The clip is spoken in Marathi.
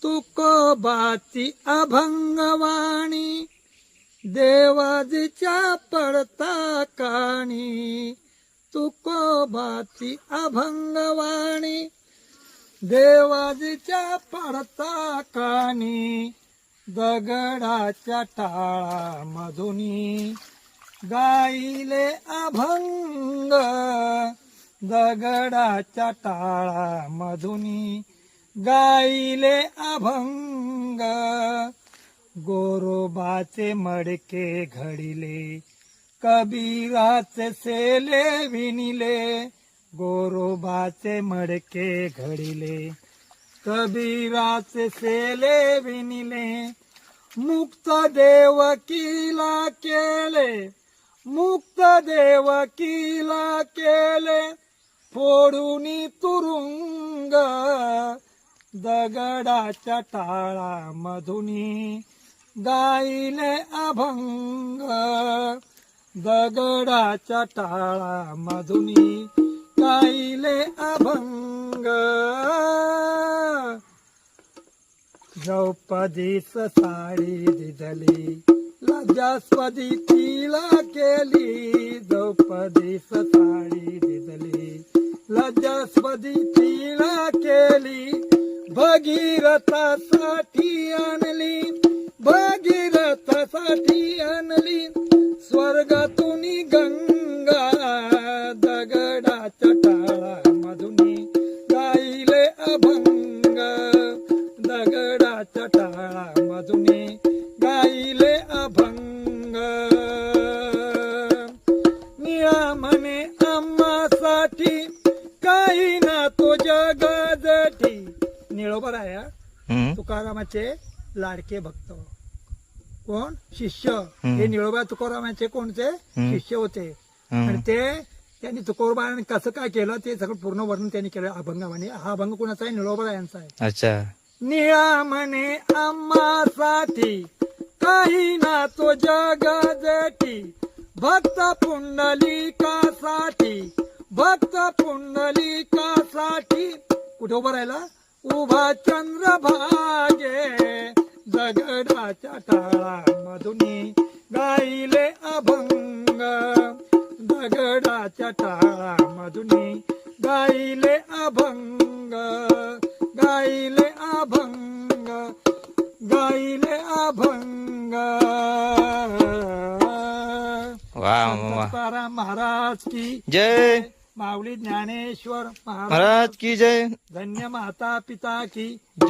तुकोबाची अभंगवाणी देवाजीच्या पडता काणी, तुकोबाची अभंगवाणी देवाजीच्या पडता काणी, दगडाच्या टाळामधुनी गाईले अभंग, दगडाच्या टाळामधुनी गाईले अभंग, गोरोबाचे मडके घडिले कबीराचे सेले विणिले, गोरोबाचे मडके घडिले कबीराचे सेले विणिले, मुक्त देवकीला केले, मुक्त देवकीला केले फोडूनी तुरुंग, दगडाच्या टाळामधुनी गाईले अभंग, दगडाच्या टाळामधुनी गाईले अभंग, द्रौपदीस साडी दिदली लज्जास्पदी तिला केली, द्रौपदीस साडी दिदली लज्जास्पदी तिला केली, भगीरथासाठी आणली, भगीरथासाठी आणली स्वर्गातून गंगा, दगडाच्या टाळामधुनी गाईले अभंग, दगडाच्या टाळामधुनी गाईले अभंग, निळा म्हणे आम्हासाठी काही ना तो जगजठी, निळोबर आहे तुकारामाचे लाडके भक्त, कोण शिष्य, हे निळोबा तुकारामाचे कोणते शिष्य होते, आणि त्यांनी तुकोबाने कसं काय केलं ते सगळं पूर्ण वर्णन त्यांनी केलं अभंगामध्ये. हा अभंग कोणाचा आहे? निळोबा यांचा आहे. अच्छा. निळा म्हणे आम्हासाठी काही ना तो जगजठी, भक्त पुंडलिकासाठी, भक्त पुंडलिकासाठी कुठे उभा राहिला? उभा चंद्रभागे, दगडाच्या टाळामधुनी गाईले अभंग, दगडाच्या टाळामधुनी गाईले अभंग, गाईले अभंग, गाईले अभंग. तुकाराम महाराज की जय, माऊली ज्ञानेश्वर महाराज की जय, धन्य माता पिता की जय.